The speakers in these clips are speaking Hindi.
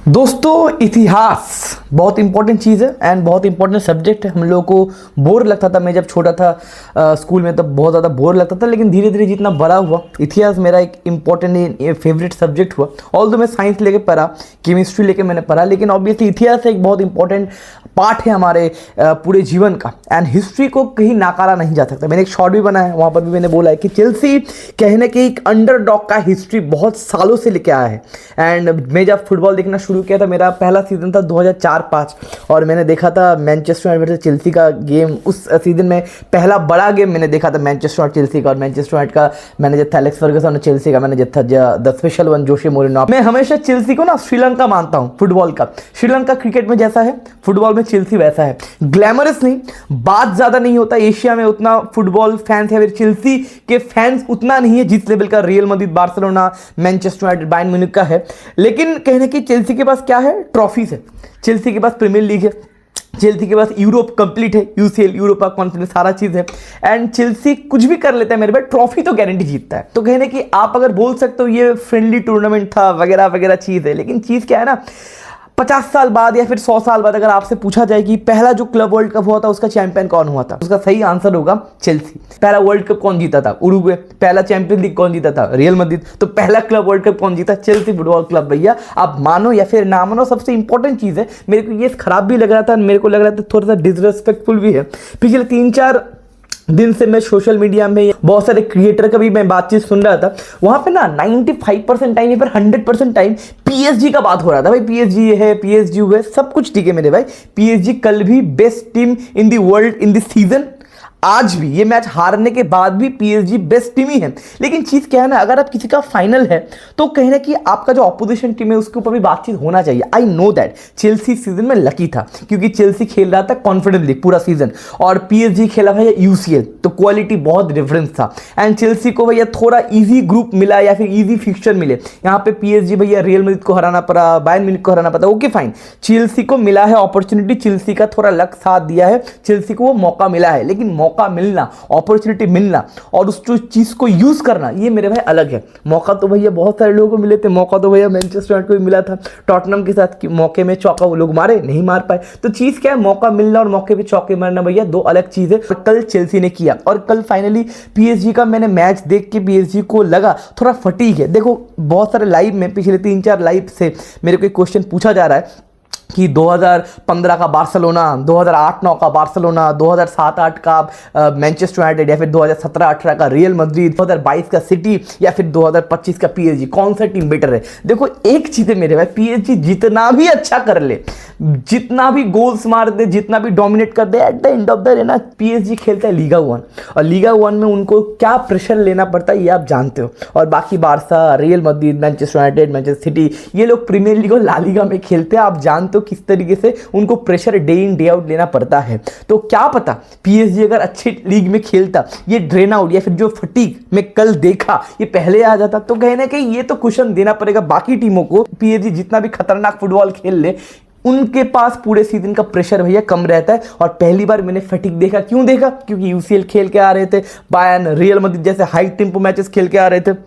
दोस्तों इतिहास बहुत इंपॉर्टेंट चीज़ है एंड बहुत इंपॉर्टेंट सब्जेक्ट है। हम लोगों को बोर लगता था, मैं जब छोटा था स्कूल में तब बहुत ज़्यादा बोर लगता था, लेकिन धीरे धीरे जितना बड़ा हुआ इतिहास मेरा एक इंपॉर्टेंट फेवरेट सब्जेक्ट हुआ। ऑल्दो मैं साइंस लेके पढ़ा, केमिस्ट्री लेके मैंने पढ़ा, लेकिन ऑब्वियसली इतिहास एक बहुत इंपॉर्टेंट पार्ट है हमारे पूरे जीवन का। एंड हिस्ट्री को कहीं नाकारा नहीं जा सकता। मैंने एक शॉर्ट भी बनाया है, वहाँ पर भी मैंने बोला है कि चेल्सी कहने के एक अंडरडॉग का हिस्ट्री बहुत सालों से लेके आया है। एंड मैं जब फुटबॉल देखना शुरू किया था, मेरा पहला सीज़न था 2004-05 और मैंने देखा था मैनचेस्टर यूनाइटेड वर्सेस चेल्सी का गेम। उस सीज़न में पहला बड़ा गेम मैंने देखा था मैनचेस्टर और चेल्सी का, और मैनचेस्टर यूनाइटेड का मैनेजर था एलेक्स फर्गसन और चेल्सी का मैनेजर था the special one Jose Moreno. मैं हमेशा चेल्सी को ना श्रीलंका मानता हूँ फुटबॉल का। श्रीलंका क्रिकेट में जैसा है, फुटबॉल में चेल्सी वैसा है। ग्लैमरस नहीं, बात ज़्यादा नहीं होता, एशिया में उतना फुटबॉल फैंस है, फिर चेल्सी के फैंस उतना नहीं है जिस लेवल का real Madrid, Barcelona, Manchester United, Bayern Munich का है। लेकिन कहने की चेल्सी के पास क्या है, ट्रॉफीज है। चेल्सी के पास प्रीमियर लीग है, चेल्सी के पास यूरोप कंप्लीट है, यूसीएल यूरोपा कॉन्फ्रेंस सारा चीज़ है। एंड चेल्सी कुछ भी कर लेता है मेरे भाई, ट्रॉफी तो गारंटी जीतता है। तो कहने की आप अगर बोल सकते हो ये फ्रेंडली टूर्नामेंट था वगैरह वगैरह चीज़ है, लेकिन चीज़ क्या है ना, 50 साल बाद या फिर 100 साल बाद अगर आपसे पूछा जाए कि पहला जो क्लब वर्ल्ड कप हुआ था उसका चैंपियन कौन हुआ था, उसका सही आंसर होगा चेल्सी। पहला वर्ल्ड कप कौन जीता था, उरुग्वे। पहला चैंपियन लीग कौन जीता था, रियल मैड्रिड। तो पहला क्लब वर्ल्ड कप कौन जीता, चेल्सी फुटबॉल क्लब। भैया आप मानो या फिर ना मानो, सबसे इंपॉर्टेंट चीज़ है। मेरे को ये खराब भी लग रहा था, मेरे को लग रहा था थोड़ा सा डिसरेस्पेक्टफुल भी है। पिछले 3-4 दिन से मैं सोशल मीडिया में बहुत सारे क्रिएटर का भी मैं बातचीत सुन रहा था, वहां पे ना 95% टाइम या फिर 100% टाइम पीएसजी का बात हो रहा था। भाई पीएसजी ये है, पीएसजी हुए, सब कुछ ठीक है मेरे भाई। पीएसजी कल भी best team in the world in this season, आज भी ये मैच हारने के बाद भी पीएसजी बेस्ट टीम ही है। लेकिन चीज़ क्या है ना, अगर आप किसी का फाइनल है तो कहना कि आपका जो ऑपोजिशन टीम है उसके ऊपर भी बातचीत होना चाहिए। आई नो दैट चेल्सी सीजन में लकी था क्योंकि चेल्सी खेल रहा था कॉन्फिडेंटली पूरा सीजन, और पीएसजी खेला भैया यूसीएल, तो क्वालिटी बहुत डिफरेंस था। एंड चेल्सी को भैया थोड़ा ईजी ग्रुप मिला या फिर ईजी फिक्सचर मिले। यहाँ पे पीएसजी भैया रियल मैड्रिड को हराना पड़ा, बायर्न म्यूनिख को हराना पड़ा, ओके फाइन। चेल्सी को मिला है अपॉर्चुनिटी, चेल्सी का थोड़ा लक साथ दिया है, चेल्सी को वो मौका मिला है। लेकिन मौका मिलना, अपॉर्चुनिटी मिलना और उस चीज को यूज करना, ये मेरे भाई अलग है। मौका तो भैया बहुत सारे लोगों को मिले थे, मौका तो भैया मैनचेस्टर यूनाइटेड को भी मिला था टॉटनहम के साथ, मौके में चौका वो लोग मारे, नहीं मार पाए। तो चीज क्या है, मौका मिलना और मौके पे चौके मारना भैया दो अलग चीज है। कल चेल्सी ने किया, और कल फाइनली पीएसजी का मैंने मैच देख के पीएसजी को लगा थोड़ा फटीग है। देखो बहुत सारे लाइव में, पिछले 3-4 लाइव से मेरे को एक क्वेश्चन पूछा जा रहा है कि 2015 का बार्सिलोना, 2008-9 का बार्सिलोना, 2007-8 का मैनचेस्टर यूनाइटेड, या फिर 2017-18 का रियल मैड्रिड, 2022 का सिटी, या फिर 2025 का पीएसजी, कौन सा टीम बेटर है। देखो एक चीज़ है मेरे भाई, पीएसजी जितना भी अच्छा कर ले, जितना भी गोल्स मार दे, जितना भी डोमिनेट कर दे, at the end of the day ना पीएसजी खेलता है लीगा 1, और लीगा 1 में उनको क्या प्रेशर लेना पड़ता है ये आप जानते हो। और बाकी Barca, real Madrid, Manchester United, Manchester city, ये लोग प्रीमियर लीग और ला लीगा में खेलते हैं, आप जानते हो किस तरीके से उनको pressure day in day out लेना पड़ता है। तो क्या पता पीएसजी अगर अच्छी लीग में खेलता, ये ड्रेन आउट या फिर जो फटीग में कल देखा ये पहले आ जाता। तो कहीं ना कहीं ये तो क्वेश्चन देना पड़ेगा बाकी टीमों को। पीएसजी जितना भी खतरनाक फुटबॉल खेल ले, उनके पास पूरे सीजन का प्रेशर भैया कम रहता है। और पहली बार मैंने फटीग देखा, क्यों देखा, क्योंकि यूसीएल खेल के आ रहे थे, बायर्न, रियल मैड्रिड जैसे हाई टेम्पो मैचेस खेल के आ रहे थे,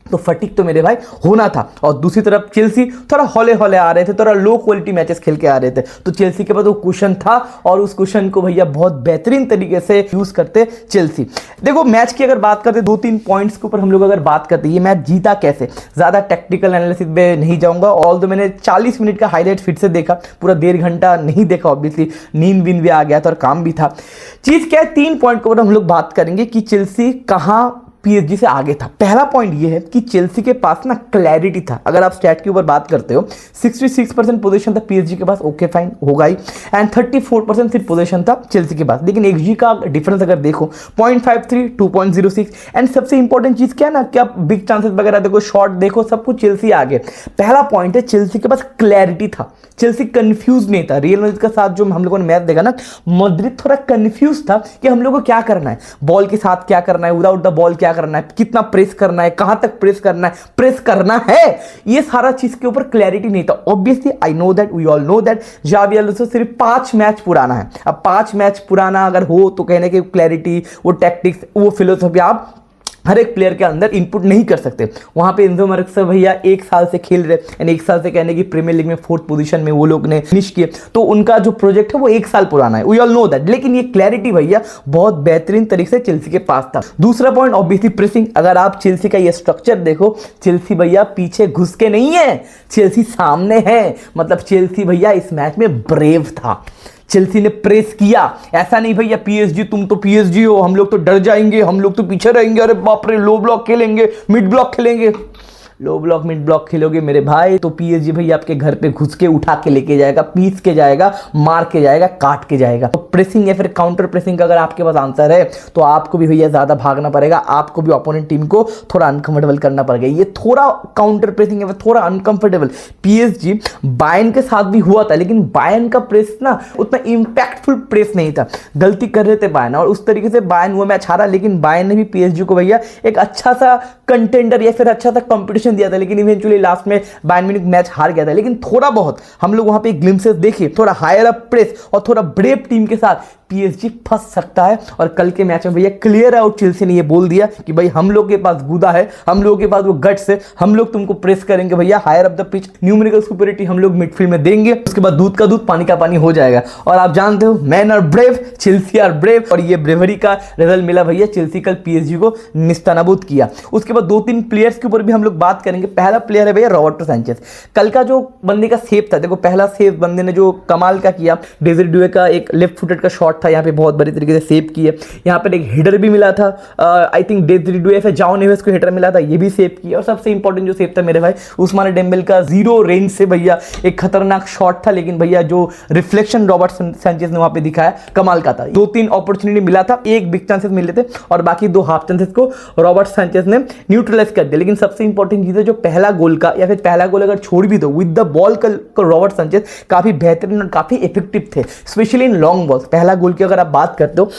तो फटीग तो मेरे भाई होना था। और दूसरी तरफ चेल्सी थोड़ा हौले हौले आ रहे थे, थोड़ा लो क्वालिटी मैचेस खेल के आ रहे थे, तो चेल्सी के पास वो क्वेश्चन था और उस क्वेश्चन को भैया बहुत बेहतरीन तरीके से यूज करते चेल्सी। देखो मैच की अगर बात करते, 2-3 पॉइंट्स के ऊपर हम लोग अगर बात करते, ये मैच जीता कैसे, ज़्यादा टेक्निकल एनालिसिस में नहीं जाऊंगा। ऑल तो मैंने 40 मिनट का हाईलाइट फिर से देखा, पूरा 1.5 घंटा नहीं देखा, ऑब्वियसली नींद बींद भी आ गया था और काम भी था। चीज़ क्या है, 3 पॉइंट के ऊपर हम लोग बात करेंगे कि चेल्सी कहाँ पीएसजी से आगे था। पहला पॉइंट ये है कि चेल्सी के पास ना क्लैरिटी था। अगर आप स्टैट के ऊपर बात करते हो, 66% पोजीशन था पीएसजी के पास, ओके फाइन होगा ही, एंड 34% सिर्फ पोजीशन था चेल्सी के पास। लेकिन एक्सजी का डिफरेंस अगर देखो 0.53, 2.06, एंड सबसे इंपॉर्टेंट चीज क्या है ना कि आप बिग चांसेस वगैरह देखो, शॉट देखो, सब कुछ चेल्सी आगे। पहला पॉइंट है चेल्सी के पास क्लैरिटी था, चेल्सी कंफ्यूज नहीं था। रियल मैड्रिड के साथ जो हम लोगों ने मैच देखा ना, मैड्रिड थोड़ा कंफ्यूज था कि हम लोगों को क्या करना है, बॉल के साथ क्या करना है, विदाउट द बॉल क्या करना है, कितना प्रेस करना है, कहां तक प्रेस करना है, ये सारा चीज के ऊपर क्लैरिटी नहीं था। Obviously I know that, we all know that जावी अलोंसो सिर्फ 5 मैच पुराना है। अब 5 मैच पुराना अगर हो तो कहने की क्लैरिटी, वो टैक्टिक्स, वो फिलोसफी आप हर एक प्लेयर के अंदर इनपुट नहीं कर सकते। वहां पे एंजो मैक्सिमम भैया 1 साल से खेल रहे, यानी 1 साल से कहने की प्रीमियर लीग में 4th पोजीशन में वो लोग ने फिनिश किए, तो उनका जो प्रोजेक्ट है वो 1 साल पुराना है, वी ऑल नो दैट। लेकिन ये क्लैरिटी भैया बहुत बेहतरीन तरीके से चेल्सी के पास था। दूसरा पॉइंट ऑब्वियसली प्रेसिंग। अगर आप चेल्सी का ये स्ट्रक्चर देखो, चेल्सी भैया पीछे घुस के नहीं है, चेल्सी सामने है। मतलब चेल्सी भैया इस मैच में ब्रेव था, चेल्सी ने प्रेस किया। ऐसा नहीं भैया पीएसजी, तुम तो पीएसजी हो, हम लोग तो डर जाएंगे, हम लोग तो पीछे रहेंगे, अरे बाप रे लो ब्लॉक खेलेंगे, मिड ब्लॉक खेलेंगे। लो ब्लॉक मिड ब्लॉक खेलोगे मेरे भाई तो पीएसजी भैया आपके घर पे घुस के उठा के लेके जाएगा, पीस के जाएगा, मार के जाएगा, काट के जाएगा। तो प्रेसिंग या फिर काउंटर प्रेसिंग का अगर आपके पास आंसर है तो आपको भी भैया ज्यादा भागना पड़ेगा, आपको भी ओपोनेंट टीम को थोड़ा अनकंफर्टेबल करना पड़ेगा। ये थोड़ा काउंटर प्रेसिंग है, थोड़ा अनकंफर्टेबल पीएसजी बायर्न के साथ भी हुआ था, लेकिन बायर्न का प्रेस ना उतना इंपैक्टफुल प्रेस नहीं था, गलती कर रहे थे बायर्न, और उस तरीके से बायर्न वो मैच हारा। लेकिन बायर्न ने भी पीएसजी को भैया एक अच्छा सा कंटेंडर या फिर अच्छा सा कंपटीशन दिया था, लेकिन इवेंचुअली लास्ट में बायर्न म्यूनिख मैच हार गया था। लेकिन थोड़ा बहुत हम लोग वहां पे ग्लिम्सेस देखे, थोड़ा हायर अप प्रेस और थोड़ा ब्रेव टीम के साथ पीएसजी फंस सकता है। और कल के मैच में भैया क्लियर आउट चेल्सी ने ये बोल दिया कि भाई हम लोग के पास गुदा है, हम लोग के पास वो गट्स है, हम लोग तुमको प्रेस करेंगे भैया, higher up the pitch, numerical superiority हम लोग मिडफील्ड में देंगे, उसके बाद दूध का दूध पानी का पानी हो जाएगा। और आप जानते हो man are brave, Chelsea are brave, और ये ब्रेवरी का रिजल्ट मिला भैया। चेल्सी कल पीएसजी को निस्तानाबूद किया। उसके बाद 2-3 प्लेयर्स के ऊपर भी हम लोग बात करेंगे। पहला प्लेयर है भैया रॉबर्टो सैंचेज। कल का जो बंदे का सेव था, देखो पहला सेव बंदे ने जो कमाल का किया, डेज़िरे डुए का एक लेफ्ट फुटेड का शॉट था, यहाँ पे बहुत बड़ी तरीके से सेव किए। यहाँ पर एक हेडर भी मिला था, आई थिंक डेज़िरे डुए या जाओ नेवेस को हेडर मिला था, ये भी सेव किया। और सबसे इंपॉर्टेंट जो सेव था मेरे भाई उस्माने डेम्बेले का 0 रेंज से भैया एक खतरनाक शॉट था, लेकिन भैया जो रिफ्लेक्शन रॉबर्ट सैंचेज ने वहां पे दिखाया कमाल का था। 2-3 अपॉर्चुनिटी मिला था, एक बिग चांसेस मिले थे और बाकी 2 हाफ चांसेस को रॉबर्ट सैंचेज ने न्यूट्रलाइज कर दिया। लेकिन सबसे इंपॉर्टेंट चीज है जो पहला गोल का या फिर पहला गोल अगर छोड़ भी दो विद द बॉल का रॉबर्ट सैंचेज काफी बेहतरीन और काफी इफेक्टिव थे, स्पेशली इन लॉन्ग बॉल्स। पहला गोल की अगर आप बात करते हो,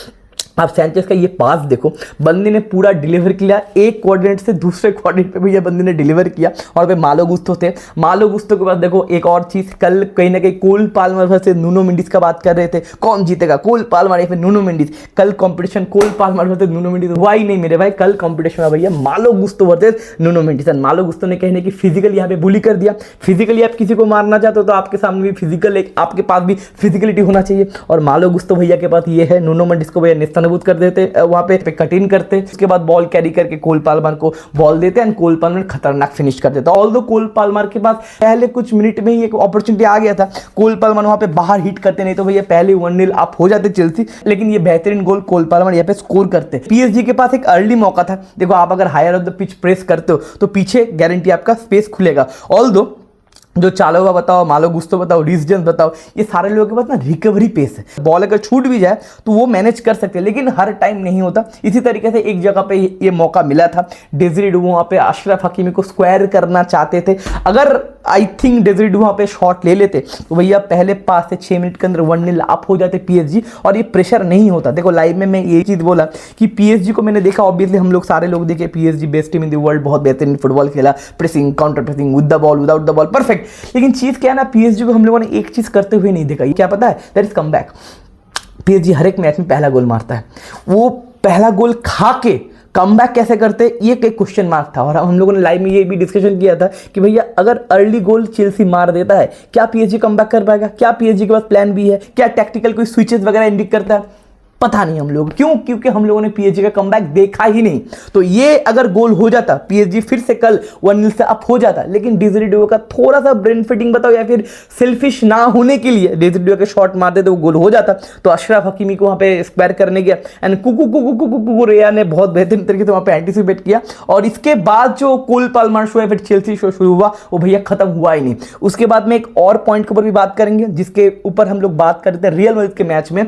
आप सैंचेज का ये पास देखो, बंदे ने पूरा डिलीवर किया, एक कोऑर्डिनेट से दूसरे कोऑर्डिनेट पे भैया बंदे ने डिलीवर किया। और पे मालो गुस्तो थे, मालो गुस्तो के बाद देखो एक और चीज, कल कहीं ना कहीं कोल पाल्मर वर्सेस नुनो मेंडिस का बात कर रहे थे, कौन जीतेगा कोल पाल्मर या फिर नुनो मेंडिस। कल कंपटीशन कोल पाल्मर वर्सेस नुनो मेंडिस हुआ ही नहीं मेरे भाई, कल कंपटीशन में भैया मालो गुस्तो वर्सेस नुनो मेंडिस। मालो गुस्तो ने कहने की फिजिकल यहाँ पे बुली कर दिया। फिजिकली आप किसी को मारना चाहते हो तो आपके सामने भी फिजिकल, एक आपके पास भी फिजिकलिटी होना चाहिए, और मालो गुस्तो भैया के पास ये है। नुनो मेंडिस को भैया निस्तानाबूद कर देते, वहां पे कट इन करते, उसके बाद बॉल कैरी करके कोल पाल्मर को बॉल देते एंड कोल पाल्मर खतरनाक फिनिश कर देता। ऑल्दो कोल पाल्मर के पास पहले कुछ मिनट में ही एक अपॉर्चुनिटी आ गया था, कोल पाल्मर वहां पे बाहर हिट करते, नहीं तो भैया पहले 1-0 अप हो जाते चेल्सी। लेकिन ये बेहतरीन गोल कोल पाल्मर यहाँ पे स्कोर करते। पीएसजी के पास एक अर्ली मौका था, देखो आप अगर higher of the pitch press करते हो तो पीछे गारंटी आपका स्पेस खुलेगा। ऑल्दो जो चालोवा बताओ, मालो गुस्तो बताओ, रीस जेम्स बताओ, ये सारे लोगों के पास ना रिकवरी पेस है, बॉल अगर छूट भी जाए तो वो मैनेज कर सकते हैं, लेकिन हर टाइम नहीं होता। इसी तरीके से एक जगह पे ये मौका मिला था, डेज़िरे डुए वहाँ पे अशरफ हकीमी को स्क्वायर करना चाहते थे। अगर आई थिंक डेज़िरे डुए वहाँ पे शॉट ले लेते तो भैया पहले 5 से 6 मिनट के अंदर 1-0 अप हो जाते पीएसजी, और ये प्रेशर नहीं होता। देखो लाइव में मैं ये चीज़ बोला कि पीएसजी को मैंने देखा, ऑब्वियसली हम लोग सारे लोग देखे, PSG best team in the world, बहुत बेहतरीन फुटबॉल खेला, pressing, counter pressing, with the ball, without the ball, perfect. लेकिन चीज क्या है ना, पीएसजी को हम लोगों ने एक चीज करते हुए नहीं देखा, ये क्या पता है, that is come back. PSG हर एक मैच में पहला गोल मारता है, वो पहला गोल खा के कम बैक कैसे करते, ये एक क्वेश्चन मार्क था। और हम लोगों ने लाइव में ये भी डिस्कशन किया था कि भैया अगर अर्ली गोल चेल्सी मार देता है, क्या पीएसजी कम बैक कर पाएगा, क्या पीएसजी के पास प्लान बी है, क्या टैक्टिकल कोई स्विचेस वगैरह इंडिकेट करता है, पता नहीं हम लोग क्यों, क्योंकि हम लोगों ने पीएसजी का कमबैक देखा ही नहीं। तो ये अगर गोल हो जाता, पीएसजी फिर से कल 1-0 से अप हो जाता। लेकिन डेज़िरे डुए का थोड़ा सा ब्रेन फिटिंग बताओ या फिर सेल्फिश ना होने के लिए डेज़िरे डुए के शॉट मारते तो वो गोल हो जाता। तो अशरफ हकीमी को वहां पे स्क्वायर करने गया एंड कुकू रेया ने बहुत बेहतरीन तरीके से वहां पे एंटीसिपेट किया। और इसके बाद जो कोल पाल्मर शो या फिर चेल्सी शो शुरू हुआ वो भैया खत्म हुआ ही नहीं। उसके बाद में एक और पॉइंट के ऊपर भी बात करेंगे, जिसके ऊपर हम लोग बात करते हैं रियल मैड्रिड के मैच में।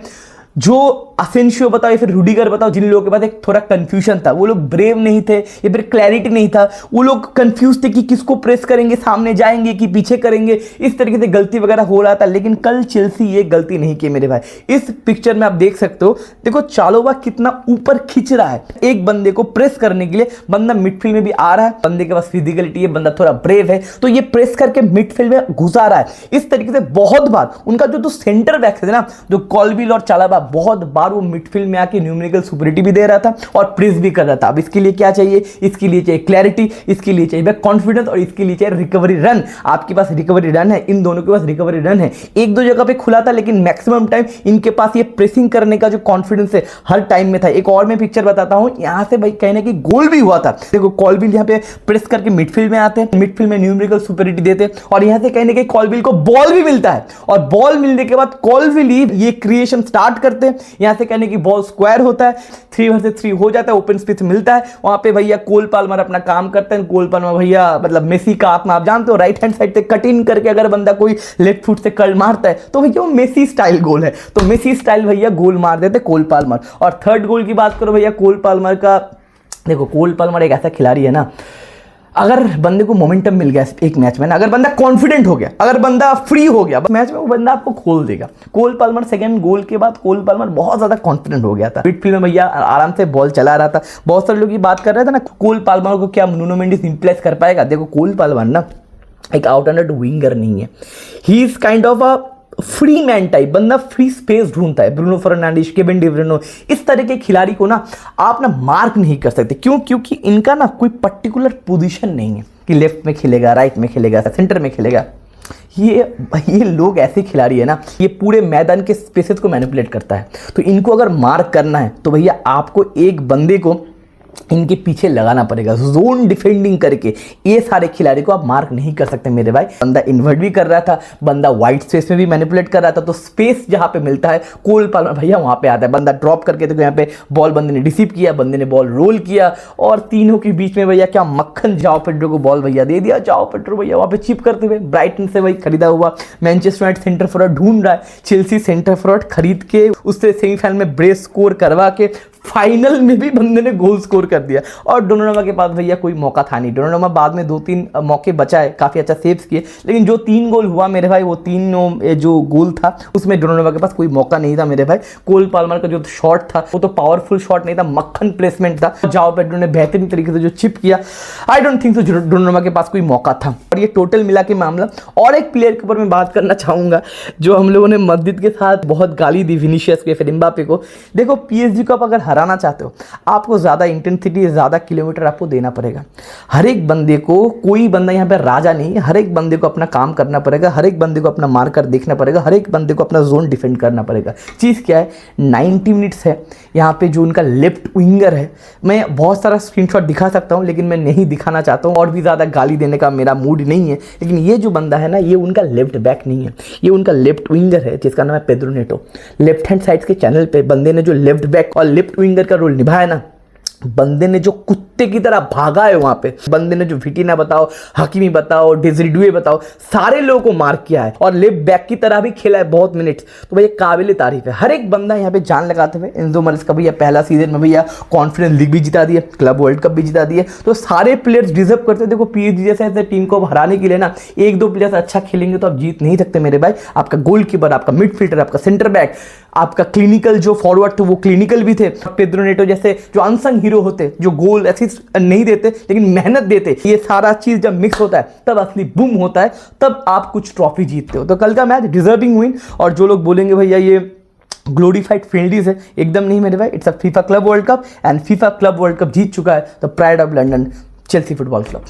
जो असेंसियो बताओ या फिर रूडिगर बताओ, जिन लोगों के पास एक थोड़ा कंफ्यूजन था, वो लोग ब्रेव नहीं थे या फिर क्लैरिटी नहीं था, वो लोग कंफ्यूज थे कि किसको प्रेस करेंगे, सामने जाएंगे कि पीछे करेंगे, इस तरीके से गलती वगैरह हो रहा था। लेकिन कल चेल्सी ये गलती नहीं की मेरे भाई। इस पिक्चर में आप देख सकते हो, देखो चालोवा कितना ऊपर खींच रहा है एक बंदे को प्रेस करने के लिए, बंदा मिडफील्ड में भी आ रहा है, बंदे के पास फिजिकलिटी है, बंदा थोड़ा ब्रेव है, तो ये प्रेस करके मिडफील्ड में घुसा रहा है। इस तरीके से बहुत बार उनका जो सेंटर बैक है ना, जो कॉलविल और चालाबा, बहुत बार वो मिडफील्ड में आके न्यूमेरिकल सुपरिटी भी दे रहा था और प्रेस भी कर रहा था। अब इसके लिए क्या चाहिए, इसके लिए चाहिए क्लैरिटी, इसके लिए चाहिए कॉन्फिडेंस और इसके लिए चाहिए रिकवरी रन। आपके पास रिकवरी रन है, इन दोनों के पास रिकवरी रन है। एक दो जगह पे खुला था लेकिन मैक्सिमम टाइम इनके पास ये प्रेसिंग करने का जो कॉन्फिडेंस है हर टाइम में था। एक और मैं पिक्चर बताता हूं, यहां से भाई कहने की गोल भी हुआ था। देखो कॉलविल यहां पे प्रेस करके मिडफील्ड में आते हैं, मिडफील्ड में न्यूमेरिकल सुपरिटी देते हैं और यहां से कहने की कॉलविल को बॉल भी मिलता है और बॉल मिलने के बाद कॉलविल ये क्रिएशन स्टार्ट करते हैं। यहां से कहने की बॉल स्क्वायर होता है, 3 वर्सेस 3 हो जाता है, ओपन स्पेस मिलता है। वहां पे भैया कोल पाल्मर अपना काम करते हैं। कोल पाल्मर भैया मतलब मेसी का आत्मा, आप जानते हो, राइट हैंड साइड से कट इन करके अगर बंदा कोई लेफ्ट फुट से कर्ल मारता है तो भैया वो मेसी स्टाइल गोल है। तो मेसी स्टाइल भैया गोल मार देते कोल पाल्मर। और थर्ड गोल की बात करो भैया कोल पाल्मर का, देखो कोल पाल्मर एक ऐसा खिलाड़ी है ना, अगर बंदे को मोमेंटम मिल गया एक मैच में ना, अगर बंदा कॉन्फिडेंट हो गया, अगर बंदा फ्री हो गया मैच में, वो बंदा आपको खोल देगा। कोल पाल्मर सेकंड गोल के बाद कोल पाल्मर बहुत ज्यादा कॉन्फिडेंट हो गया था। मिडफील्ड में भैया आराम से बॉल चला रहा था। बहुत सारे लोग ये बात कर रहे थे ना कोल पाल्मर को क्या नुनो मेंडिस रिप्लेस कर पाएगा। देखो कोल पाल्मर ना एक आउट एंड आउट विंगर नहीं है, he is kind of a free man type बंदा, फ्री स्पेस ढूंढता है। Bruno Fernandes, Kevin De Bruyne, इस तरह के खिलाड़ी को ना आप ना मार्क नहीं कर सकते। क्यों? क्योंकि इनका ना कोई पर्टिकुलर पोजीशन नहीं है कि लेफ्ट में खेलेगा, राइट में खेलेगा, सेंटर में खेलेगा। ये लोग ऐसे खिलाड़ी है ना, ये पूरे मैदान के स्पेसेस को मैनिपुलेट करता है। तो इनको अगर मार्क करना है तो भैया आपको एक बंदे को इनके पीछे लगाना पड़ेगा, जोन डिफेंडिंग करके। ये सारे खिलाड़ी को आप मार्क नहीं कर सकते मेरे भाई। बंदा इन्वर्ट भी कर रहा था, बंदा वाइट स्पेस में भी मैनिपुलेट कर रहा था। तो स्पेस जहां पे मिलता है कोल पाल्मर भैया वहां पे आता है। बंदा ड्रॉप करके देखो यहाँ पे बॉल बंदे ने रिसीव किया, बंदे ने बॉल रोल किया और तीनों के बीच में भैया क्या मक्खन, जाओ पेड्रो को बॉल भैया दे दिया। जाओ पेड्रो भैया वहां पे चिप करते हुए ब्राइटन से वही खरीदा हुआ मैनचेस्टर यूनाइटेड सेंटर फॉरवर्ड ढूंढ रहा है। चेल्सी सेंटर फॉरवर्ड खरीद के उससे सेमीफाइनल में ब्रेस स्कोर करवा के फाइनल में भी बंदे ने गोल स्कोर कर दिया। और डोनारुमा के पास भैया कोई मौका था नहीं। डोनारुमा बाद में 2-3 मौके बचाए, काफी अच्छा सेव्स किए, लेकिन जो 3 गोल हुआ मेरे भाई, वो तीनों जो गोल था उसमें डोनारुमा के पास कोई मौका नहीं था मेरे भाई। कोल पाल्मर का जो शॉट था वो तो पावरफुल शॉट नहीं था, मक्खन प्लेसमेंट था। जाओ पेड्रो ने बेहतरीन तरीके से जो चिप किया, I don't think so Donnarumma के पास कोई मौका था। और ये टोटल मिला के मामला। और एक प्लेयर के ऊपर मैं बात करना चाहूंगा जो हम लोगों ने मस्जिद के साथ बहुत गाली दी, विनीशियस को, फिर एम्बापे को। देखो पीएसजी को आप अगर हराना चाहते हो, आपको ज्यादा इंटेंसिटी, ज्यादा किलोमीटर आपको देना पड़ेगा। हर एक बंदे को, कोई बंदा यहाँ पे राजा नहीं है, हर एक बंदे को अपना काम करना पड़ेगा, हर एक बंदे को अपना मार्कर देखना पड़ेगा, हर एक बंदे को अपना जोन डिफेंड करना पड़ेगा। चीज़ क्या है, 90 मिनट्स है यहाँ पे। जो उनका लेफ्ट विंगर है, मैं बहुत सारा स्क्रीनशॉट दिखा सकता हूँ लेकिन मैं नहीं दिखाना चाहता हूँ, और भी ज़्यादा गाली देने का मेरा मूड नहीं है। लेकिन ये जो बंदा है ना, ये उनका लेफ्ट बैक नहीं है, ये उनका लेफ्ट विंगर है जिसका नाम है Pedro Neto. Left hand side के चैनल पे बंदे ने जो लेफ्ट बैक और लेफ्ट विंगर का रोल निभाया ना, बंदे ने जो कुत्ते की तरह भागा है वहां पे। बंदे ने जो विटिना बताओ, हकीमी बताओ, डेजरिडुए बताओ, सारे लोगों को मार्क किया है और लेफ्ट बैक की तरह भी खेला है बहुत मिनट। तो भैया काबिल तारीफ है। हर एक बंदा यहाँ पे जान लगाते हुए, एंजो मैरेस्का का भैया पहला सीजन में भैया कॉन्फ्रेंस लीग भी जिता दिए, क्लब वर्ल्ड कप भी जिता दिए। तो सारे प्लेयर्स डिजर्व करते हैं। देखो पीएसजी जैसे ऐसे टीम को हराने के लिए ना, 1-2 प्लेयर्स अच्छा खेलेंगे तो आप जीत नहीं सकते मेरे भाई। आपका गोलकीपर, आपका मिडफील्डर, आपका सेंटर बैक, आपका क्लिनिकल जो फॉरवर्ड थे वो क्लिनिकल भी थे। पेड्रो नेटो जैसे जो अनसंग हीरो होते, जो गोल असिस्ट नहीं देते लेकिन मेहनत देते, ये सारा चीज जब मिक्स होता है तब असली बूम होता है, तब आप कुछ ट्रॉफी जीतते हो। तो कल का मैच डिजर्विंग विन। और जो लोग बोलेंगे भैया ये ग्लोरीफाइड फ्रेंडलीज है, एकदम नहीं मेरे भाई। It's a FIFA club world cup and FIFA club world cup जीत चुका है तो pride of London Chelsea football club.